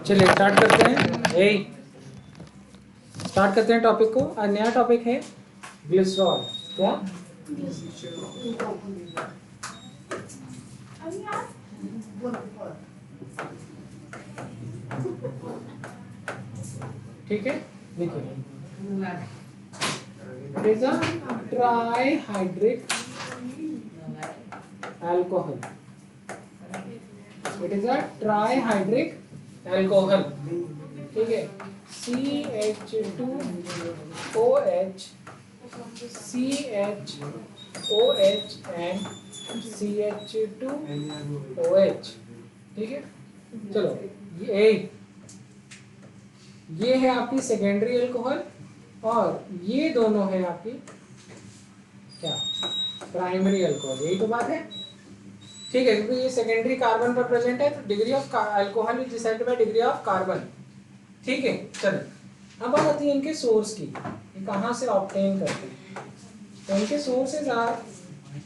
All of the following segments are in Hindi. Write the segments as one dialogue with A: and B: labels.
A: चलिए स्टार्ट करते हैं। स्टार्ट करते हैं टॉपिक को। नया टॉपिक है ग्लिसरॉल। क्या? ठीक है, देखिए it is a trihydric alcohol. It is a trihydric alcohol. ठीक है, CH2OH, CHOH एंड CH2OH। ठीक है, चलो ये है आपकी सेकेंडरी अल्कोहल और ये दोनों है आपकी क्या, प्राइमरी अल्कोहल। यही तो बात है। ठीक है, क्योंकि ये सेकेंडरी कार्बन पर प्रेजेंट है तो degree of alcohol is decided by degree of carbon. ठीक है, चलिए अब बात आती है इनके सोर्स की, ये कहाँ से ऑब्टेन करते हैं। तो इनके sources are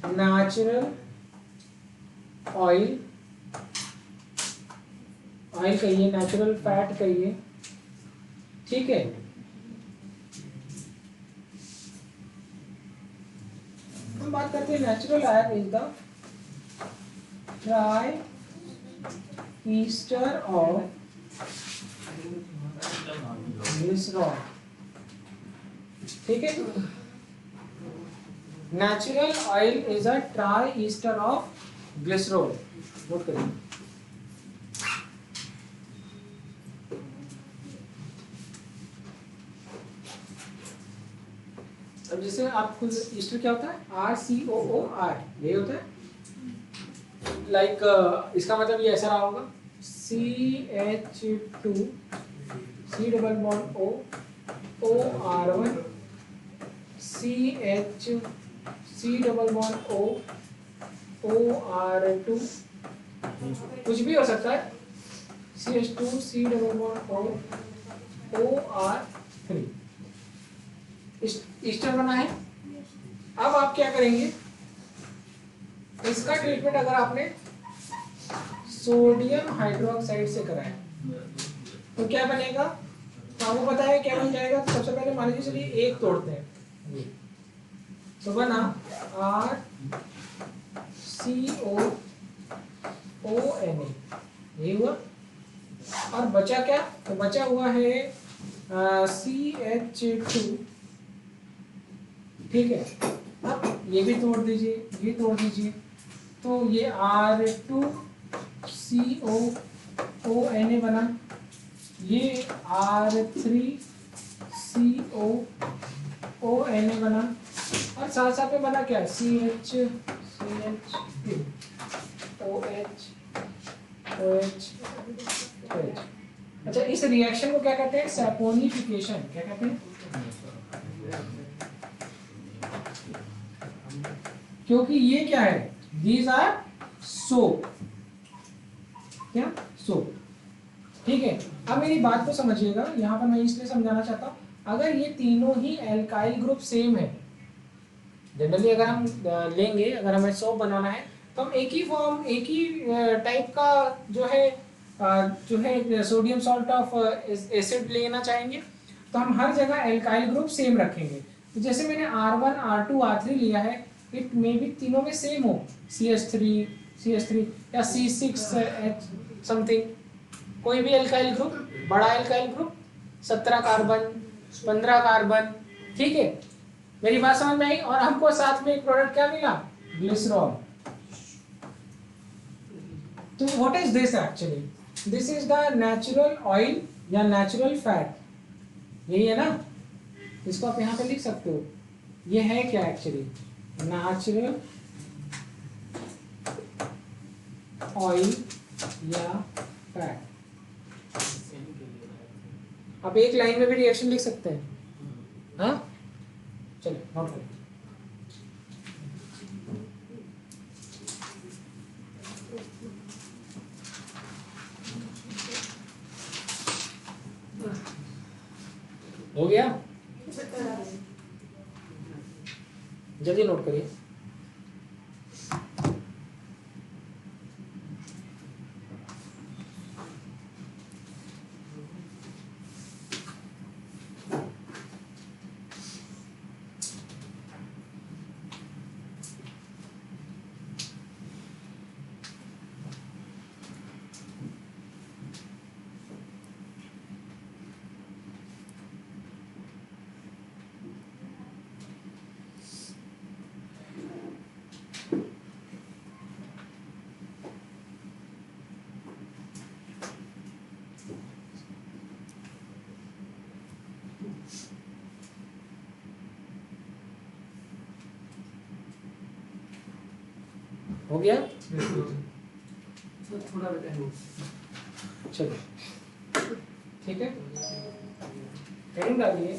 A: natural oil, oil कहिए, नेचुरल फैट कहिए। ठीक है, हम बात करते हैं natural oil is the triester of glycerol. ठीक है, natural oil is a triester of glycerol. Note करिए। अब जैसे आपको ईस्टर क्या होता है, RCOOR, यही होता है। लाइक इसका मतलब ये ऐसा रहा होगा, CH2 C double bond O OR1 CH C double bond O OR2, कुछ भी हो सकता है, CH2 C double bond O OR3। Easter बना है। अब आप क्या करेंगे, इसका ट्रीटमेंट अगर आपने सोडियम हाइड्रोक्साइड से कराया तो क्या बनेगा, तो आपको पता है क्या बन जाएगा। तो सबसे पहले मान लीजिए चलिए एक तोड़ते हैं, तो बना RCOONA, ये हुआ। और बचा क्या, तो बचा हुआ है CH2। ठीक है, अब ये भी तोड़ दीजिए, ये तोड़ दीजिए, तो ये R2COONA बना, ये R3COONA बना, और साथ साथ में बना क्या, CH2OH। अच्छा, इस रिएक्शन को क्या कहते हैं, सैपोनिफिकेशन। क्या कहते हैं, क्योंकि ये क्या है, दीज आर सोप। क्या, सोप। ठीक है, अब मेरी बात को समझिएगा, यहाँ पर मैं इसलिए समझाना चाहता हूँ, अगर ये तीनों ही एल्काइल ग्रुप सेम है, जनरली अगर हम लेंगे, अगर हमें सोप बनाना है तो हम एक ही फॉर्म, एक ही टाइप का जो है सोडियम सॉल्ट ऑफ एसिड लेना चाहेंगे, तो हम हर जगह एल्काइल ग्रुप सेम रखेंगे। तो जैसे मैंने R1 R2 R3 लिया है, इट मे भी तीनों में सेम हो, CH3 या C6H समथिंग, कोई भी एल्काइल ग्रुप, बड़ा एल्काइल ग्रुप, 17 कार्बन 15 कार्बन। ठीक है, मेरी बात समझ में आई। और हमको साथ में एक प्रोडक्ट क्या मिला, ग्लिसरॉल। तो what is this actually, this is the natural oil या नेचुरल फैट, यही है ना। इसको आप यहाँ पे लिख सकते हो, ये है क्या एक्चुअली, नेचुरल ऑयल या फैट। आप एक लाइन में भी रिएक्शन लिख सकते हैं। हाँ, चलिए नोट करो। हो गया, जल्दी नोट करिए। हो गया,
B: थोड़ा बताइए।
A: चलो ठीक है, हेडिंग डालिए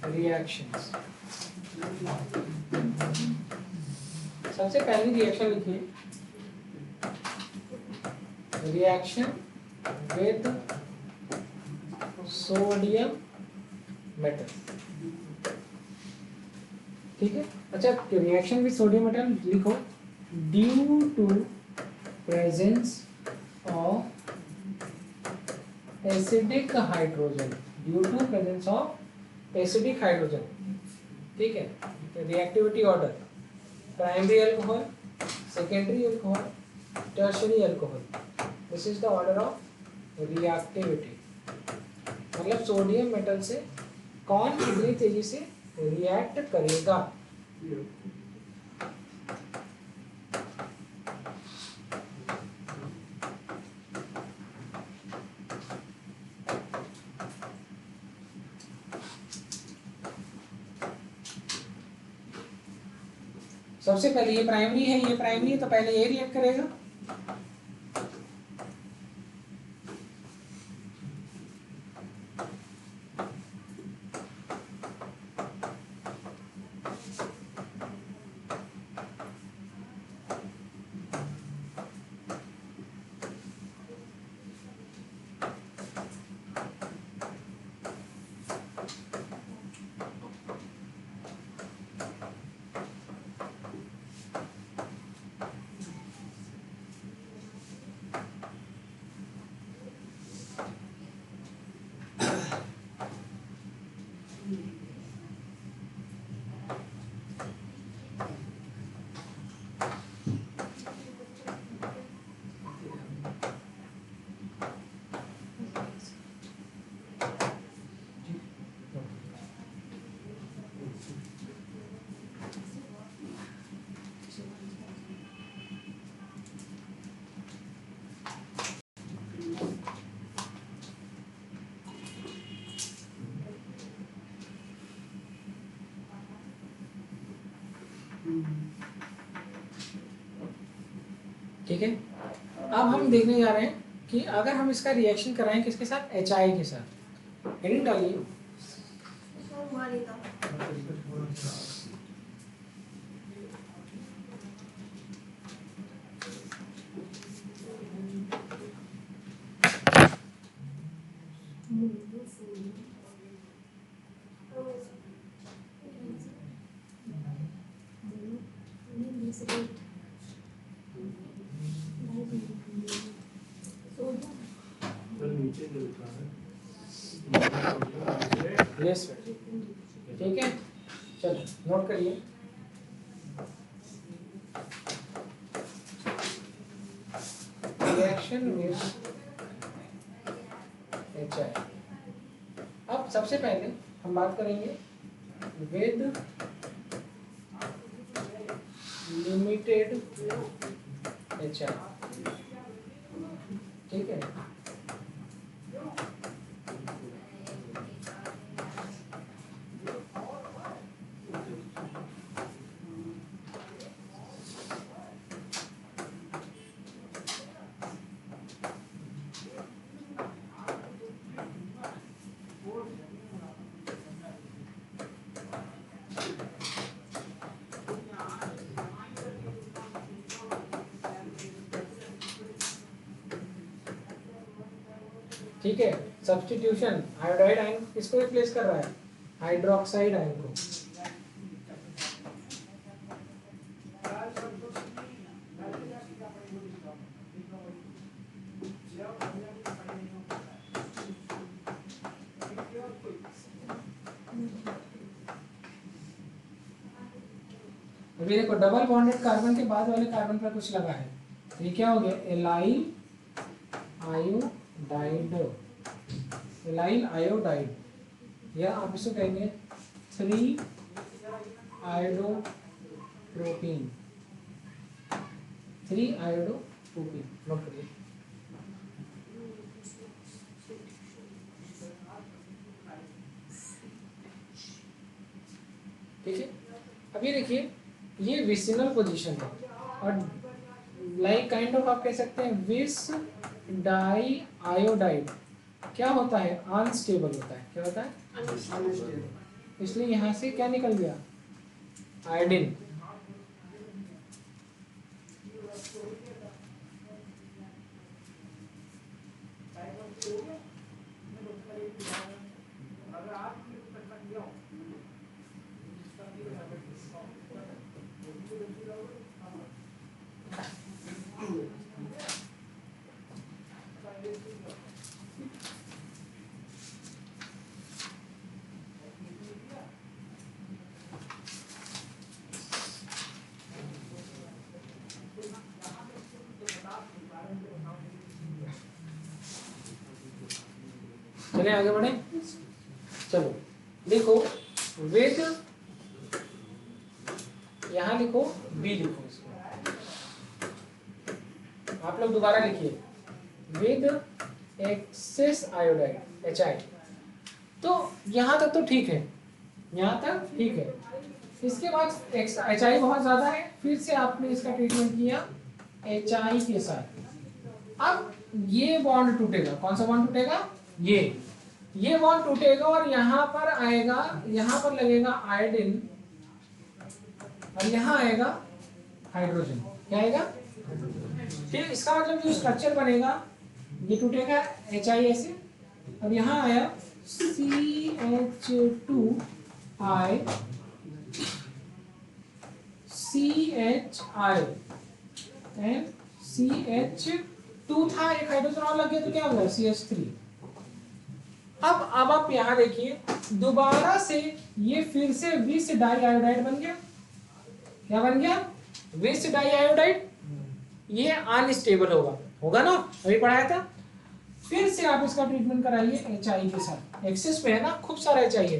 A: रिएक्शंस। सबसे पहली रिएक्शन लिखिए, रिएक्शन विद सोडियम मेटल। ठीक है, अच्छा रिएक्शन विद सोडियम मेटल लिखो, due to presence of acidic hydrogen, due to presence of acidic hydrogen. ठीक है, reactivity order, primary alcohol, secondary alcohol, tertiary alcohol, this is the order of reactivity. मतलब सोडियम मेटल से कौन कितनी तेजी से रिएक्ट करेगा। सबसे पहले ये प्राइमरी है, ये प्राइमरी है तो पहले ये रिएक्ट करेगा। ठीक है, अब हम देखने जा रहे हैं कि अगर हम इसका रिएक्शन कराएं किसके साथ, HI के साथ। हेडिंग डालिए, यस ठीक है, चलो नोट करिए। Reaction with HI। अब सबसे पहले हम बात करेंगे विद लिमिटेड HI। ठीक है, ठीक है। सब्स्टिट्यूशन, आयोडाइड आयन किसको रिप्लेस कर रहा है, हाइड्रोक्साइड आयन को। अभी देखो डबल बॉन्डेड कार्बन के बाद वाले कार्बन पर कुछ लगा है, तो ये क्या हो गया, एलाइल आयोडाइड, एलाइल आयोडाइड, या आप इसको कहेंगे 3 आयोडोप्रोपीन, 3 आयोडोप्रोपीन, नोट करिए। ठीक है, अभी देखिए ये विसिनल पोजीशन है और लाइक काइंड ऑफ आप कह सकते हैं विस डाई आयोडाइड क्या होता है, अनस्टेबल होता है। क्या होता है, अनस्टेबल, इसलिए यहाँ से क्या निकल गया, आयोडीन। चलिए आगे बढ़े, चलो देखो विद, यहां लिखो बी, लिखो इसको आप लोग दोबारा लिखिए, विद एक्सेस आयोडाइड HI। तो यहां तक तो ठीक है, यहां तक ठीक है। इसके बाद HI बहुत ज्यादा है, फिर से आपने इसका ट्रीटमेंट किया HI के साथ। अब ये बॉन्ड टूटेगा, कौन सा बॉन्ड टूटेगा, ये बॉन्ड टूटेगा और यहाँ पर आएगा, यहाँ पर लगेगा आयोडीन और यहाँ आएगा हाइड्रोजन। क्या आएगा, ठीक, इसका मतलब जो स्ट्रक्चर बनेगा, ये टूटेगा HI ऐसे और यहाँ आया CH2I CHI एंड CH2 था, एक हाइड्रोजन और लग गया तो क्या हो गया, CH3। अब आप यहां देखिए दोबारा से ये फिर से विस डाई आयोडाइड बन गया। क्या बन गया, विस डाई आयोडाइड। ये अनस्टेबल होगा ना, अभी पढ़ाया था। फिर से आप इसका ट्रीटमेंट कराइए HI के साथ, एक्सेस पे है ना, खूब सारा HI है,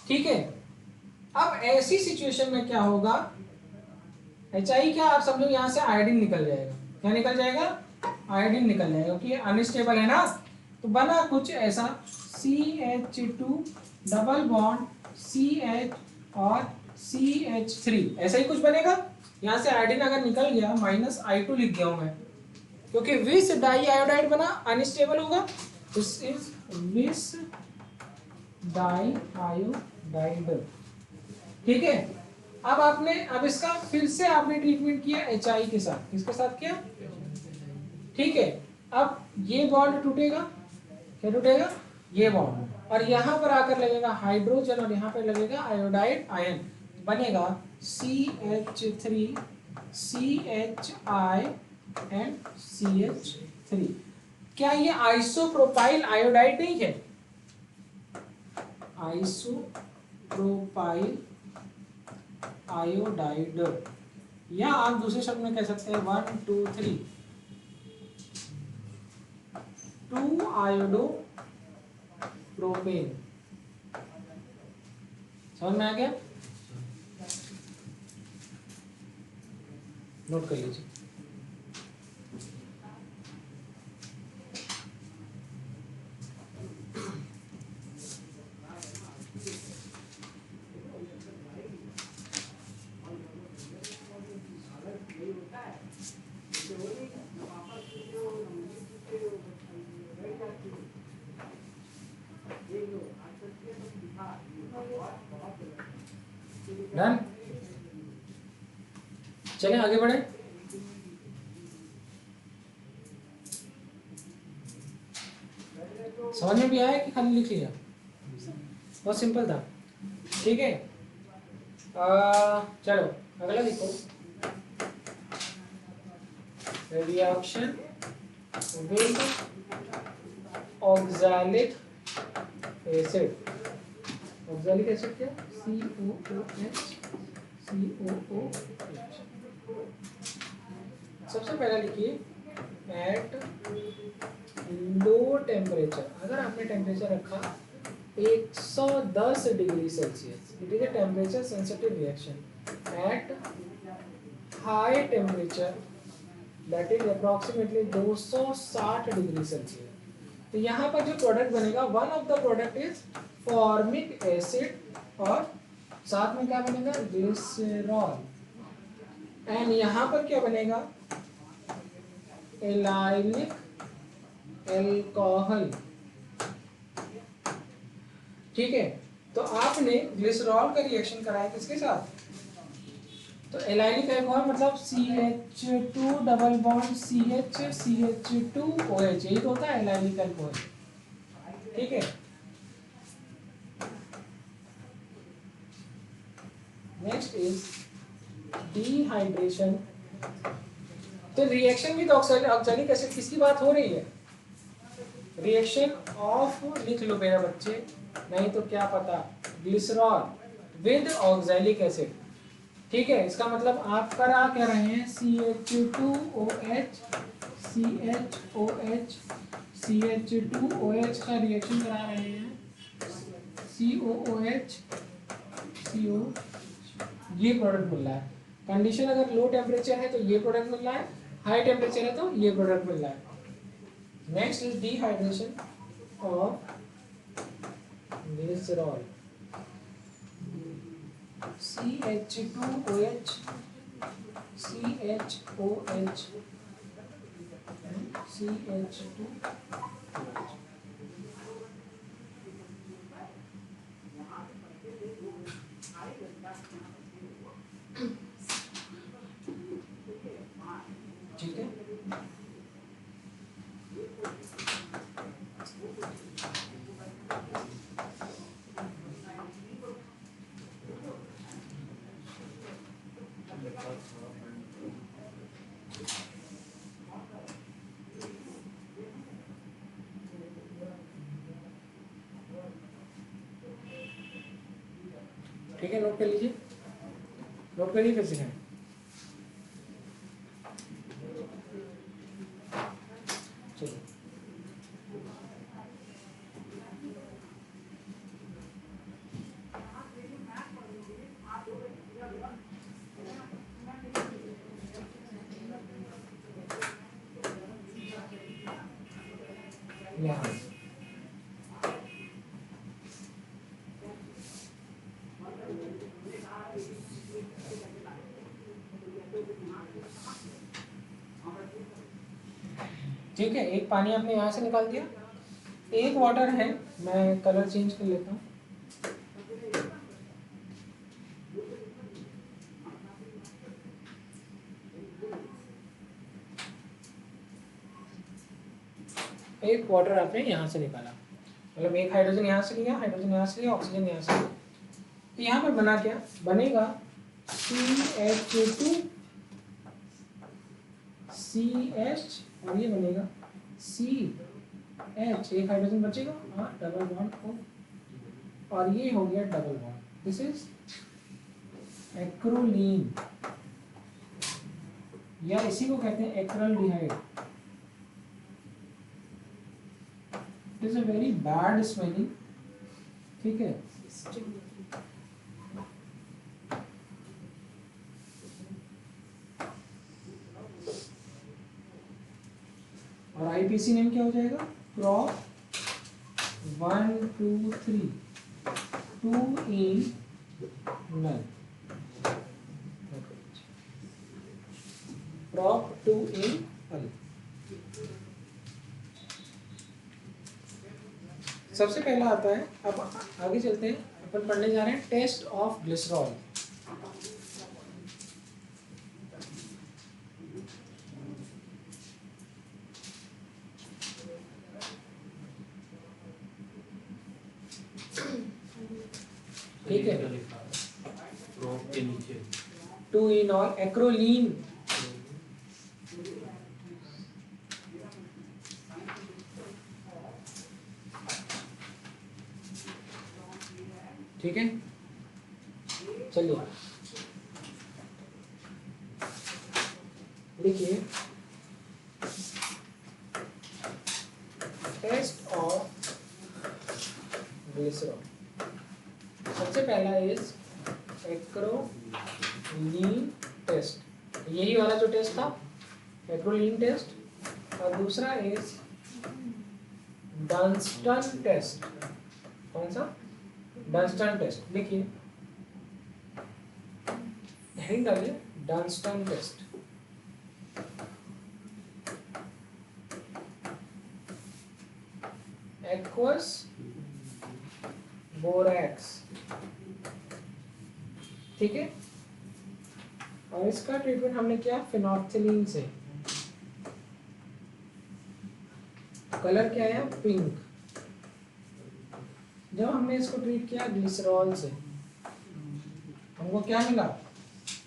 A: ठीक है। अब ऐसी सिचुएशन में क्या होगा, HI क्या आप समझो यहां से आयोडीन निकल जाएगा। क्या निकल जाएगा, आयोडीन निकल जाएगा, क्योंकि अनस्टेबल है ना। तो बना कुछ ऐसा CH2 डबल बॉन्ड CH और CH3, ऐसा ही कुछ बनेगा। यहाँ से आयोडीन अगर निकल गया -I2 लिख गया हूं मैं, क्योंकि विस डाई आयोडाइड बना, अनस्टेबल होगा। दिस इज विस डाई आयोडाइड, ठीक है। अब इसका फिर से आपने ट्रीटमेंट किया HI के साथ, किसके साथ किया, ठीक है। अब ये बॉन्ड टूटेगा, क्या टूटेगा, ये बॉन्ड, और यहाँ पर आकर लगेगा हाइड्रोजन और यहाँ पर लगेगा आयोडाइड आयन, बनेगा CH3 CHI एंड CH3। क्या ये आइसोप्रोपाइल आयोडाइड नहीं है, आइसोप्रोपाइल आयोडाइड, या आप दूसरे शब्द में कह सकते हैं 1 2 3 2 आयोडो प्रोपेन। समझ में आ गया, नोट कर लीजिए। डन, चलें आगे बढ़े। समझ में भी आया कि खाली लिख लिया? बहुत सिंपल था। ठीक है, चलो अगला लिखो। Reaction with oxalic acid. Oxalic acid क्या? COOH, COOH। सबसे पहला लिखिए एट लो टेम्परेचर। अगर आपने टेम्परेचर रखा 110 degree Celsius, it is a temperature sensitive reaction. At high temperature that is approximately 260 degree Celsius. तो यहाँ पर जो प्रोडक्ट बनेगा, one of the product is formic acid और साथ में क्या बनेगा? ग्लिसरॉल। एंड यहाँ पर क्या बनेगा? Allylic alcohol. ठीक है, तो आपने ग्लिसरॉल का रिएक्शन कराया किसके साथ? तो एलाइलिक अल्कोहल मतलब CH2 double bond CH CH2OH, यही तो होता है एलाइलिक अल्कोहल। ठीक है, नेक्स्ट इज डिहाइड्रेशन। तो रिएक्शन विद ऑक्सैलिक एसिड किसकी बात हो रही है? रिएक्शन ऑफ, लिख लो मेरे बच्चे, नहीं तो क्या पता, ग्लिसरॉल विद ऑक्सैलिक एसिड। ठीक है, इसका मतलब आप करा क्या रहे हैं? CH2OH CHOH CH2OH का रिएक्शन करा रहे हैं। COOH CO, ये प्रोडक्ट मिल रहा है। कंडीशन अगर लो टेम्परेचर है तो ये प्रोडक्ट मिल रहा है, हाई टेम्परेचर है तो ये प्रोडक्ट मिल रहा है। Next is dehydration of glycerol. CH2OH CHOH CH2। ठीक है, ठीक है, नोट कर लीजिए, नोट करिए फिर से। चलिए, यहाँ ठीक है, एक पानी आपने यहाँ से निकाल दिया, एक वाटर है, मैं कलर चेंज कर लेता हूँ। एक वाटर आपने यहाँ से निकाला, मतलब एक हाइड्रोजन यहाँ से लिया, हाइड्रोजन यहाँ से लिया, ऑक्सीजन यहाँ से लिया। तो यहाँ पर बना क्या? बनेगा CH2 CH और ये बनेगा CH, एक हाइड्रोजन बचेगा, हाँ, डबल बॉन्ड O, और ये हो गया double bond. This is acrolein, या इसी को कहते हैं acraldehyde. It is a very bad smelling. ठीक है, और आईपीसी नेम क्या हो जाएगा? Prop 1 2 3 2 enal. Prop 2 enal. सबसे पहला आता है, अब आगे चलते हैं, अपन पढ़ने जा रहे हैं टेस्ट ऑफ ग्लिसरॉल। ठीक है,
B: लिखा है प्रो के नीचे
A: 2 इनॉल एक्रोलीन, ठीक है। चलिए लिखिए टेस्ट ऑफ ग्लिसरॉल। सबसे पहला इज एक्रोलीन टेस्ट, यही वाला जो टेस्ट था एक्रोलीन टेस्ट, और दूसरा इज डंस्टन टेस्ट। कौन सा? Dunstan test. लिखिए हेडिंग डालिए डंस्टन टेस्ट। एक्वस बोरैक्स, ठीक है। और इसका ट्रीटमेंट हमने किया फिनोक्सिलिन से। कलर क्या है? पिंक। जब हमने इसको ट्रीट किया ग्लिसरॉल से, हमको क्या मिला?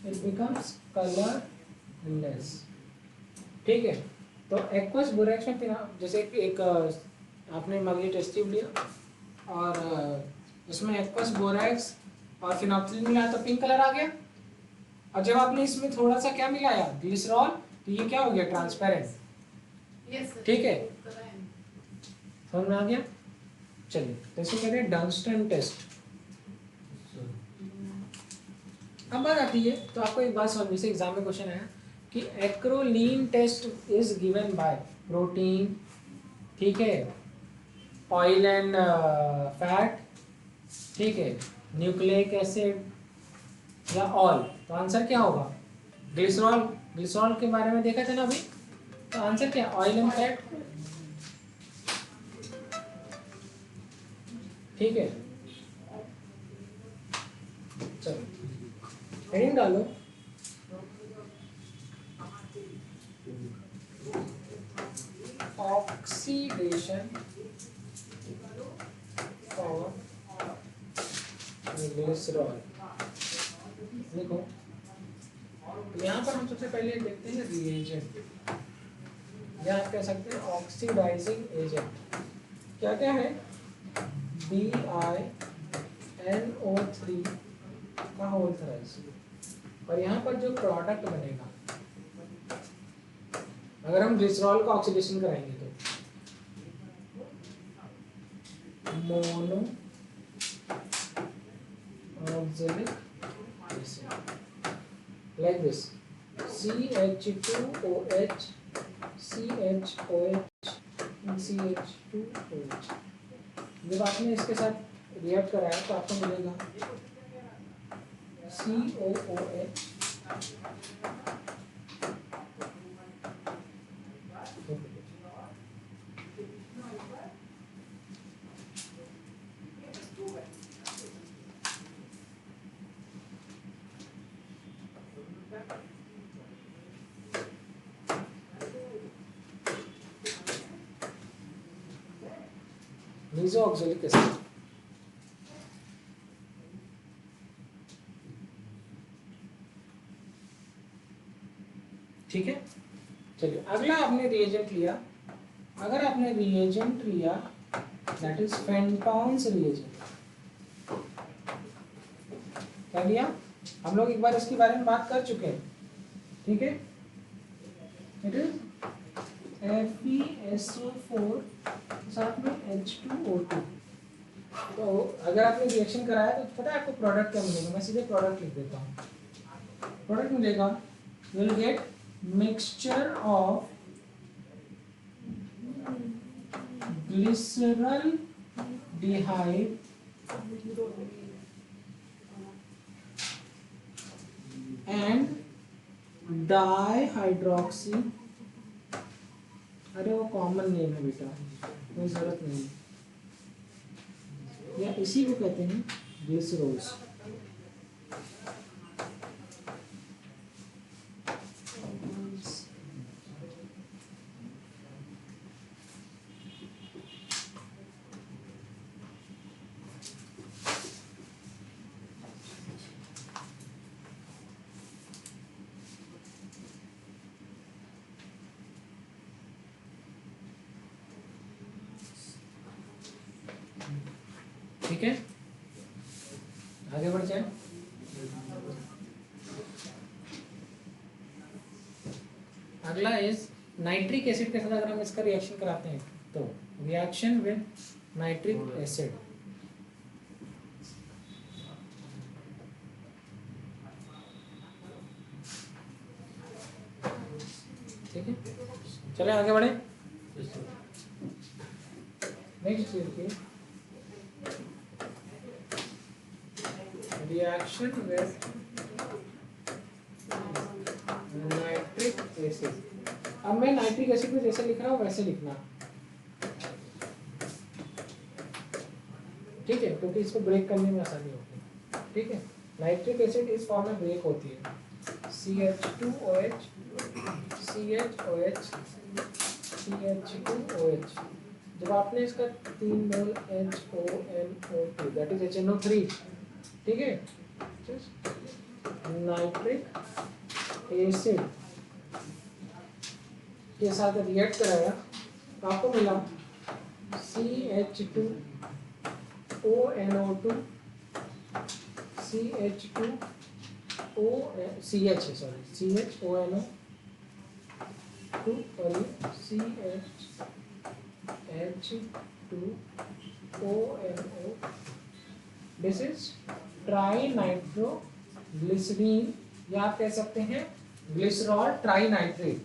A: इट बिकम्स कलरलेस, ठीक है। तो एक्वस बोरैक्स में फिर जैसे एक आपने मान लीजिए टेस्ट ट्यूब लिया और इसमें एक्वस बोरैक्स और फिनोक्सिलिन मिलाया तो पिंक कलर आ गया। और जब आपने इसमें थोड़ा सा क्या मिलाया? ग्लिसरॉल, तो ये क्या हो गया? ट्रांसपेरेंट, ठीक है। समझ में आ गया? चलिए तो इसको कहते हैं डंस्टन टेस्ट। अब बात आती है, तो आपको एक बात समझ में से एग्जाम में क्वेश्चन आया कि acrolein test is given by protein, ठीक है, ऑयल एंड फैट, ठीक है, न्यूक्लिक एसिड या ऑल। तो आंसर क्या होगा? ग्लिसरॉल। ग्लिसरॉल के बारे में देखा था ना अभी, तो आंसर क्या? ऑयल एंड फैट, ठीक है। चलो हेडिंग डालो ऑक्सीडेशन ऑफ ग्लिसरॉल। देखो यहाँ पर हम सबसे पहले देखते हैं रिएजेंट, या आप कह सकते हैं ऑक्सीडाइजिंग एजेंट। क्या क्या है? BiNO3 का होल थ्राइस। और यहाँ पर जो प्रोडक्ट बनेगा, अगर हम ग्लिसरॉल का ऑक्सीडेशन कराएंगे तो mono oxalic acid, like this CH2OH CHOH CH2OH। जब आपने इसके साथ रिएक्ट कराया तो आपको मिलेगा COOH, मेसोऑक्सैलिक एसिड, ठीक है। चलिए अगला आपने रिएजेंट लिया। अगर आपने रिएजेंट लिया दैट इज फेंटॉन्स रिएजेंट, क्या लिया? हम लोग एक बार इसके बारे में बात कर चुके हैं, ठीक है। इट इज FeSO4 साथ में H2O2। तो अगर आपने रिएक्शन कराया तो पता है आपको प्रोडक्ट क्या मिलेगा? मैं सीधे प्रोडक्ट लिख देता हूँ। प्रोडक्ट मिलेगा, you will get mixture of glyceraldehyde and dihydroxy. अरे वो कॉमन नेम है बेटा, कोई जरूरत नहीं, या इसी को कहते हैं ग्लिसरोज। ठीक है, आगे बढ़ जाए। अगला इज नाइट्रिक एसिड के साथ अगर हम इसका रिएक्शन कराते हैं तो रिएक्शन विद नाइट्रिक एसिड, ठीक है, चले आगे बढ़े। नेक्स्ट देखिए, रिएक्शन विद नाइट्रिक एसिड। अब मैं नाइट्रिक एसिड में जैसे लिख रहा हूँ वैसे लिखना, ठीक है, क्योंकि इसको ब्रेक करने में आसानी होगी। ठीक है, नाइट्रिक एसिड इस फॉर्म में ब्रेक होती है, CH2OH CHOH CH2OH। जब आपने इसका 3 मोल HONO2 दैट इज HNO3, ठीक है, नाइट्रिक एसिड के साथ रिएक्ट कराया तो आपको मिला CH2ONO2 CHONO2 और ये CH2ONO। दिस इज ट्राइनाइट्रोग्लिसरीन, या आप कह सकते हैं ग्लिसरॉल ट्राइनाइट्रेट।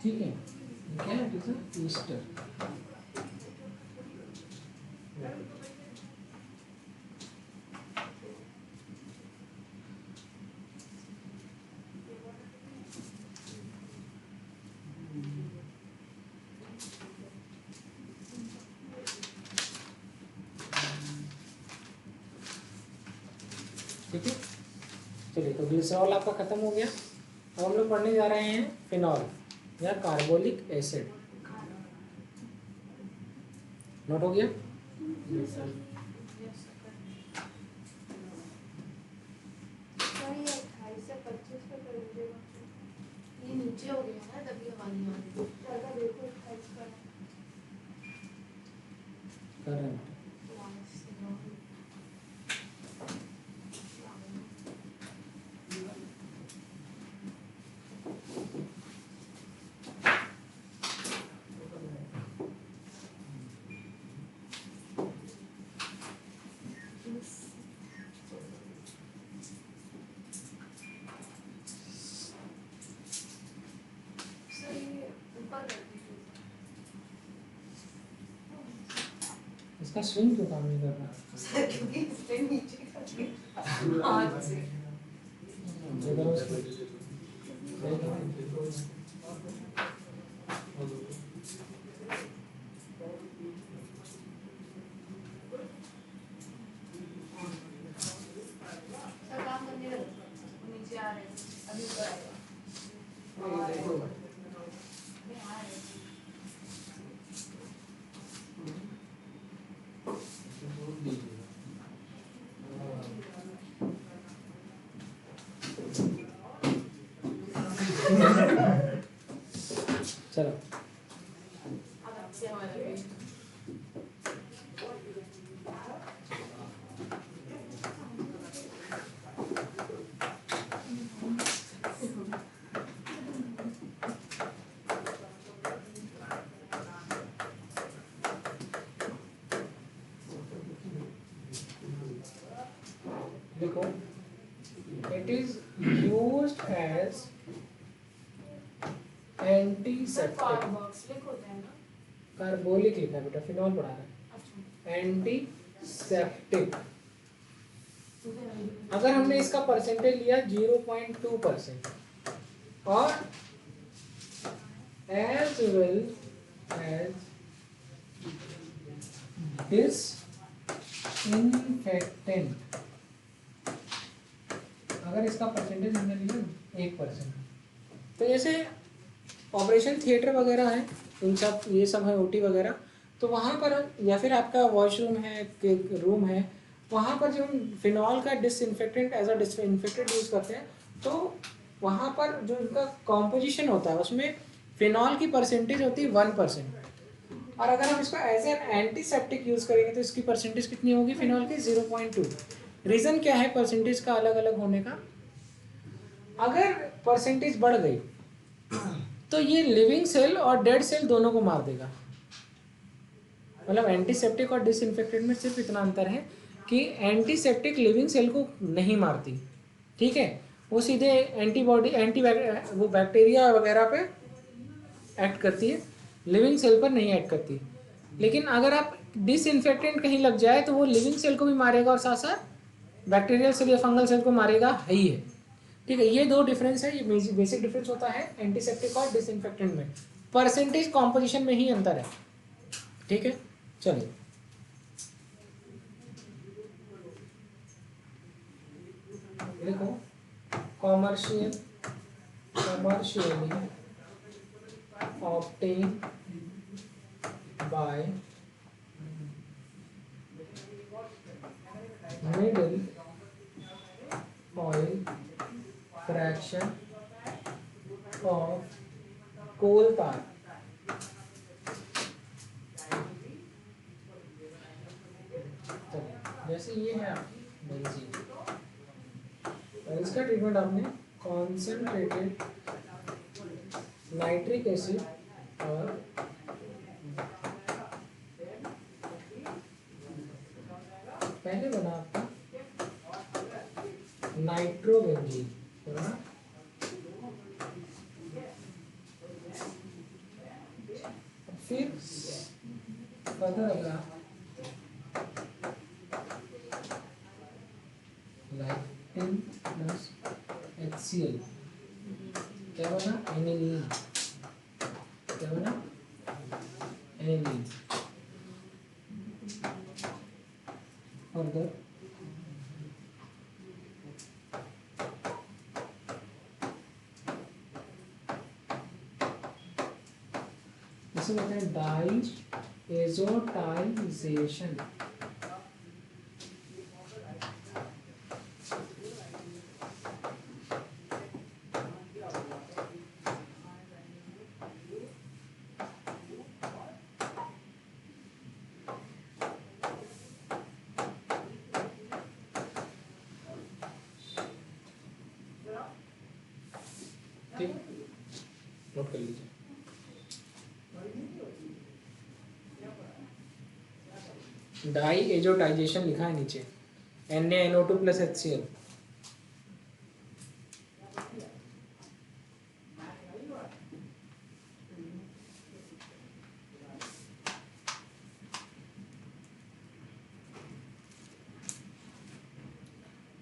A: ठीक है, क्या है ईस्टर। ठीक है, चलिए, तो ग्लिसरॉल आपका खत्म हो गया। अब हम लोग पढ़ने जा रहे हैं फिनॉल या कार्बोलिक एसिड। नोट हो गया?
C: ये नीचे हो गया ना, तभी हमारी
A: करंट इसका स्विंग क्यों काम नहीं कर रहा?
C: क्योंकि इसने नीचे कर दिया हाथ से।
A: जगह उसको
C: सब काम करने लगे, वो नीचे आ रहे हैं, अभी ऊपर आएगा। अभी आ रहे हैं।
A: चलो,
C: अब अच्छे हवा लगे।
A: देखो, it is used as
C: sir
A: antiseptic.
C: Carboxylic होता है ना?
A: कार्बोलिक लिखा है बेटा, फिनॉल पढ़ा रहा है।
C: अच्छा।
A: एंटीसेप्टिक। अगर हमने इसका परसेंटेज लिया 0.2% और एज वेल एज डिसइंफेक्टेंट, अगर इसका परसेंटेज हमने लिया 1%, तो जैसे ऑपरेशन थिएटर वगैरह है, इन सब ये सब है, ओटी वगैरह, तो वहाँ पर हम, या फिर आपका वॉशरूम है, रूम है, वहाँ पर जब हम फिनॉल का disinfectant as a disinfectant use करते हैं तो वहाँ पर जो इनका कॉम्पोजिशन होता है उसमें फिनॉल की परसेंटेज होती है 1%, और अगर हम इसको एज एन एंटीसेप्टिक यूज़ करेंगे तो इसकी परसेंटेज कितनी होगी फिनॉल की 0.2। रीज़न क्या है परसेंटेज का अलग अलग होने का? अगर परसेंटेज बढ़ गई तो ये लिविंग सेल और डेड सेल दोनों को मार देगा। मतलब एंटीसेप्टिक और डिसइंफेक्टेंट में सिर्फ इतना अंतर है कि एंटीसेप्टिक लिविंग सेल को नहीं मारती, ठीक है, वो सीधे एंटीबॉडी वो बैक्टीरिया वगैरह पे एक्ट करती है, लिविंग सेल पर नहीं एक्ट करती। लेकिन अगर आप डिसइंफेक्टेंट कहीं लग जाए तो वो लिविंग सेल को भी मारेगा और साथ साथ बैक्टीरियल सेल या फंगल सेल को मारेगा ही है। ठीक है, ये दो डिफरेंस है, ये बेसिक डिफरेंस होता है एंटीसेप्टिक और डिसइंफेक्टेंट में, परसेंटेज कॉम्पोजिशन में ही अंतर है। ठीक है, चलिए देखो, commercially obtain by middle oil fraction of coal tar, जैसे ये है बेंजीन, और इसका ट्रीटमेंट आपने कॉन्सेंट्रेटेड नाइट्रिक एसिड और पहले बना आपका नाइट्रोबेंजीन, फिर फर्दर अगर लाइटिन प्लस HCl क्या बना, एनिलीन, क्या बना, एनिलीन। फर्दर इसे कहते हैं डाई एजोटाइजेशन। ठीक, नोट कर लीजिए। डाई एजोटाइजेशन लिखा है नीचे, NaNO2 प्लस HCl।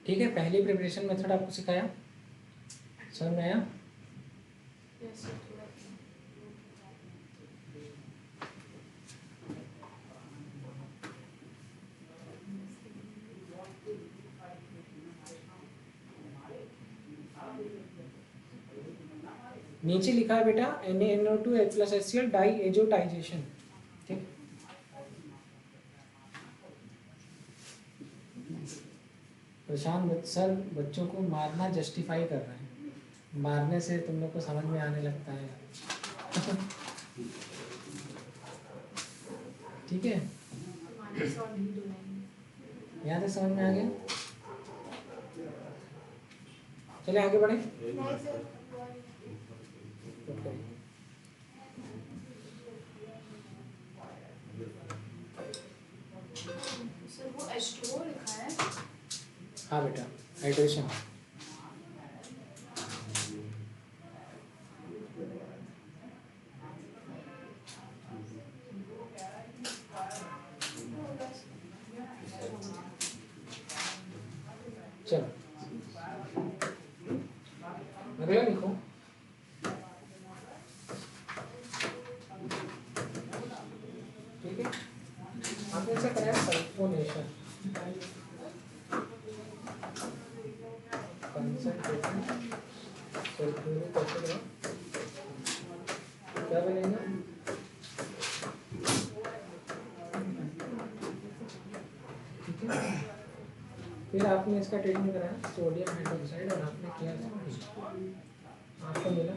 A: ठीक है, पहली प्रिपरेशन मेथड आपको सिखाया, समझ में आया? नीचे लिखा है बेटा NaNO2 plus HCl die azotisation. ठीक, प्रशांत सर बच्चों को मारना जस्टिफाई कर रहे हैं, मारने से तुम लोग को समझ में आने लगता है। ठीक है, यहाँ तक समझ में आ गया? चले आगे बढ़े।
C: सर वो H2O लिखा है।
A: हाँ बेटा, हाइड्रेशन। चलो अगला लिखो, ठीक है, आपने से कराया सल्फोनेशन, कंसंट्रेशन सल्फ्यूरिक एसिड क्या बनेगा, ठीक है, फिर आपने इसका ट्रीटमेंट कराया सोडियम हाइड्रोक्साइड और आपने किया था, आपको मिला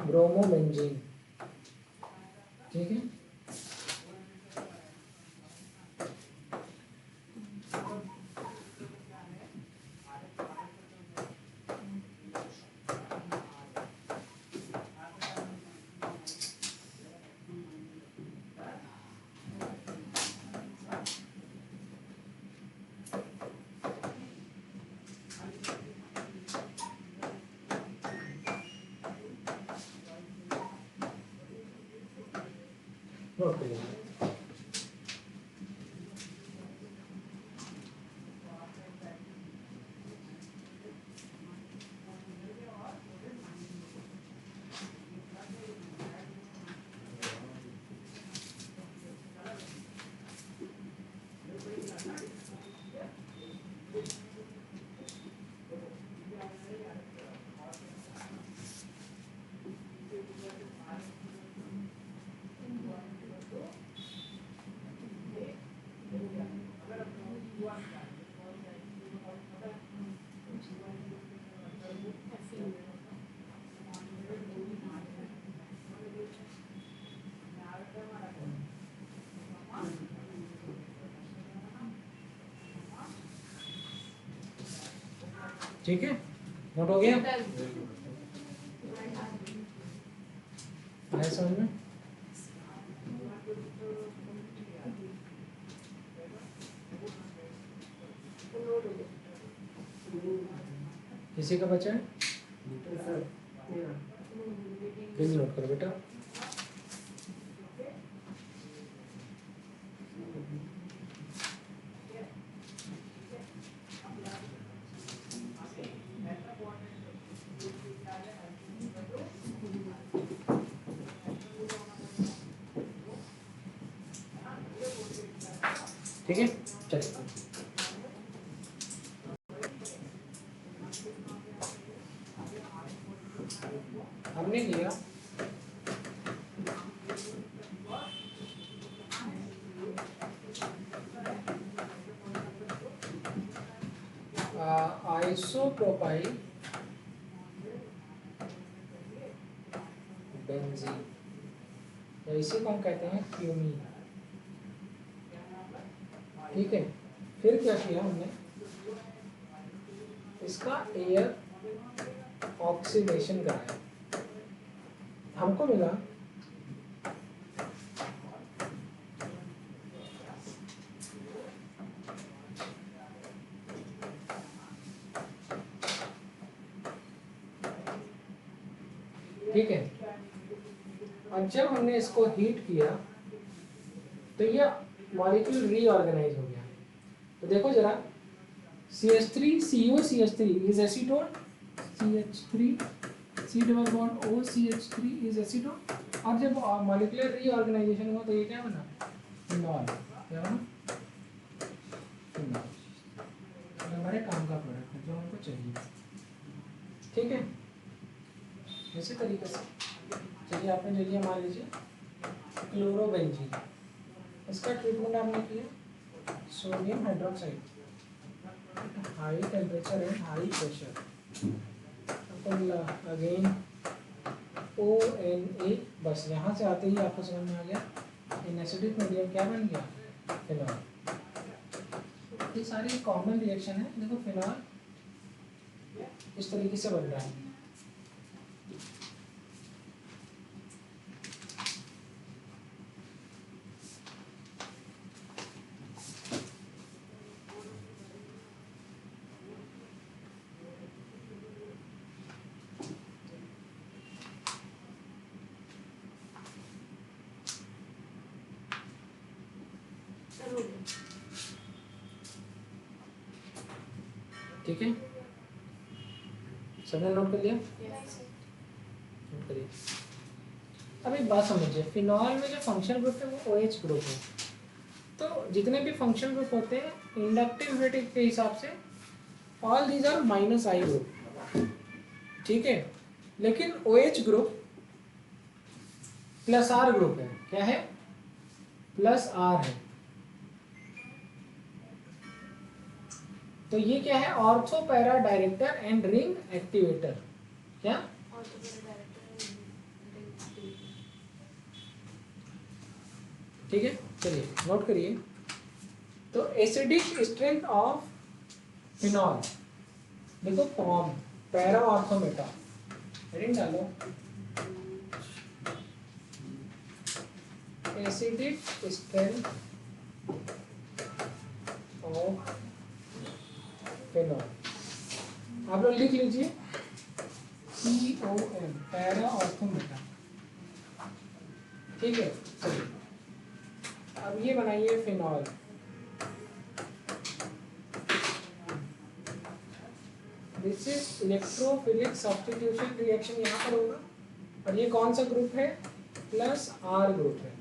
A: ब्रोमोबेंजीन, ठीक है। नोट करिए। ठीक है, नोट हो गया, आया समझ में? किसी का बचा है? प्लीज नोट करो बेटा। ठीक है, चलिए हमने लिया आइसोप्रोपाइल बेंजीन, या इसी को हम कहते हैं क्यूमीन, ठीक है। फिर क्या किया हमने, इसका एयर ऑक्सीडेशन कराया, हमको मिला ठीक है। अब जब हमने इसको हीट किया तो ये मॉलिक्यूल रीऑर्गेनाइज हो गया। तो देखो जरा, CH3CO CH3 is acetone, CH3 C double bond OCH3 is acetone, और जब मॉलिक्यूलर रीऑर्गेनाइजेशन हुआ तो ये क्या बना, फिनॉल, क्या बना, फिनॉल। हमारे काम का प्रोडक्ट है जो हमको चाहिए, ठीक है। इसी तरीके से चलिए आपने ले लिया, मान लीजिए क्लोरोबेंजीन, इसका ट्रीटमेंट आपने किया sodium hydroxide, high temperature and high pressure, again ONA, बस यहाँ से आते ही आपको समझ में आ गया इन एसिडिक मीडियम क्या बन गया, फिनॉल। ये सारी कॉमन रिएक्शन है, देखो फिनॉल इस तरीके से बन रहा है। ठीक है, सबने नोट कर लिया?
C: Yes.
A: नोट करिए। अब एक बात समझिए, फिनॉल में जो फंक्शनल ग्रुप है वो OH ग्रुप है। तो जितने भी फंक्शनल ग्रुप होते हैं इंडक्टिविटी के हिसाब से all these are -I group, ठीक है। लेकिन OH ग्रुप +R ग्रुप है। क्या है? +R है। तो ये क्या है? Ortho para director and ring activator. क्या? ठीक है, चलिए नोट करिए। तो एसिडिक स्ट्रेंथ ऑफ फिनॉल, देखो फॉर्म पैरा ऑर्थोमेटा, हेडिंग डालो एसिडिक स्ट्रेंथ ऑफ फिनॉल। आप लोग लिख लीजिए POM पैरा ऑर्थोमेटा। ठीक है, चलिए अब ये बनाइए phenol. This is electrophilic substitution reaction यहाँ पर होगा, और ये कौन सा ग्रुप है? +R ग्रुप है।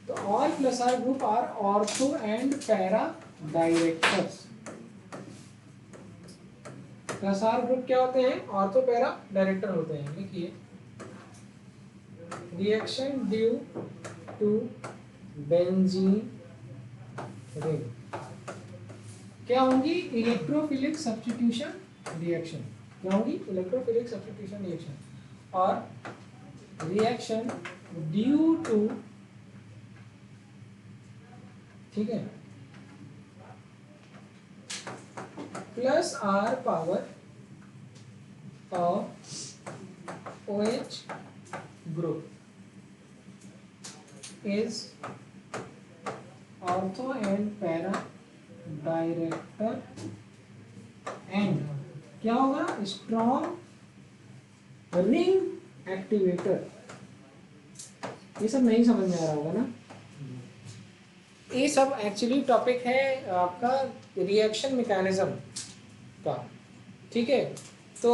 A: तो all +R group are ortho and para directors. +R group क्या होते हैं? ऑर्थो पैरा डायरेक्टर होते हैं। लिखिए reaction due to benzene ring क्या होंगी? Electrophilic substitution reaction. क्या होंगी? Electrophilic substitution reaction. और रिएक्शन ड्यू टू, ठीक है, +R power of OH group is ortho and para director and क्या होगा? strong ring activator। ये सब नहीं समझ में आ रहा होगा ना? ये सब एक्चुअली टॉपिक है आपका रिएक्शन मैकेनिज्म का। ठीक है, तो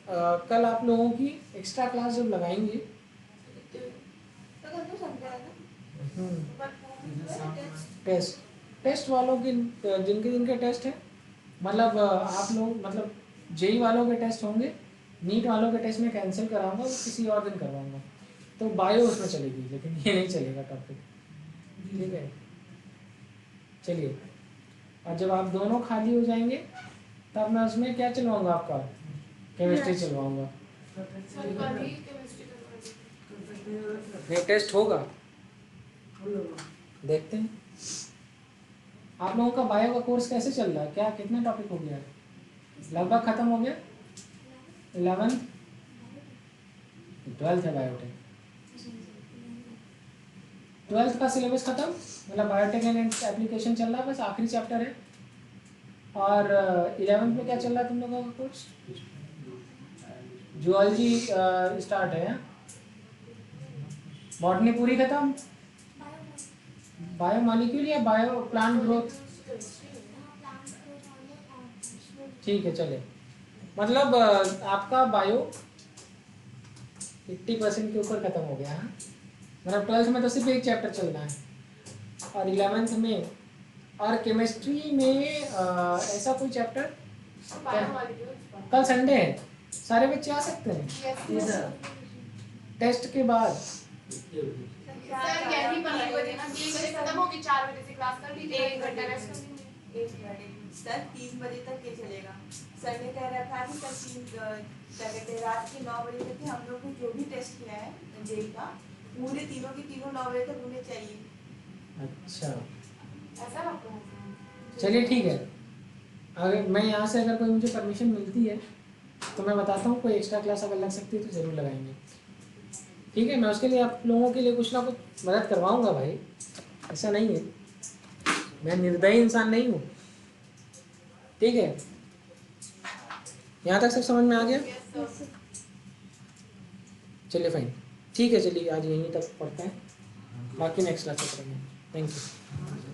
A: कल आप लोगों की एक्स्ट्रा क्लास जब लगाएंगे टेस्ट वालों की, जिनके जिनके टेस्ट है, मतलब आप लोग, मतलब जेई वालों के टेस्ट होंगे, नीट वालों के टेस्ट में कैंसिल कराऊंगा, वो किसी और दिन करवाऊंगा। तो बायो उसमें चलेगी, लेकिन ये नहीं चलेगा टॉपिक। ठीक है, चलिए। और जब आप दोनों खाली हो जाएंगे तब मैं उसमें क्या चलवाऊंगा? आपका केमिस्ट्री चलवाऊंगा। नहीं, टेस्ट होगा, देखते हैं। आप लोगों का बायो का कोर्स कैसे चल रहा है? क्या कितने टॉपिक हो गया है? लगभग खत्म हो गया। 11th 12th है बायोटेक। 12th का सिलेबस खत्म, मतलब बायोटेक एंड एप्लीकेशन चल रहा है, बस आखिरी चैप्टर है। और 11th में क्या चल रहा है तुम लोगों का कोर्स? जूलॉजी स्टार्ट है। बॉटनी पूरी खत्म। बायो मॉलिक्यूल या बायो प्लांट ग्रोथ? ठीक है, चले। मतलब आपका बायो 80% के ऊपर खत्म हो गया है। मतलब 12th में तो सिर्फ एक चैप्टर चल रहा है, और 11th में। और केमिस्ट्री में ऐसा कोई चैप्टर? कल संडे है, सारे बच्चे आ सकते हैं टेस्ट के बाद।
C: सर यही 5 बजे ना, 3 बजे खत्म होगी, 4 बजे से क्लास कर लीजिए, 1 घंटा रेस्ट कर लीजिए।
D: सर 3 बजे तक ये चलेगा। सर ने कह रहा था कि कल 3 रात के 9 बजे तक हम लोग को जो भी टेस्ट किया है जेई का, पूरे तीनों की तीनों 9 बजे तक उन्हें चाहिए।
A: अच्छा,
C: ऐसा बात है।
A: चलिए ठीक है। अगर मैं यहाँ से अगर कोई मुझे परमिशन मिलती है तो मैं बताता हूँ, कोई एक्स्ट्रा क्लास अगर लग सकती है तो ज़रूर लगाएंगे। ठीक है, मैं उसके लिए आप लोगों के लिए कुछ ना कुछ मदद करवाऊँगा भाई, ऐसा नहीं है, मैं निर्दयी इंसान नहीं हूँ। ठीक है, यहाँ तक सब समझ में आ गया? चलिए फाइन, ठीक है, चलिए आज यहीं तक पढ़ते हैं, बाकी नेक्स्ट क्लास में करेंगे। Thank you.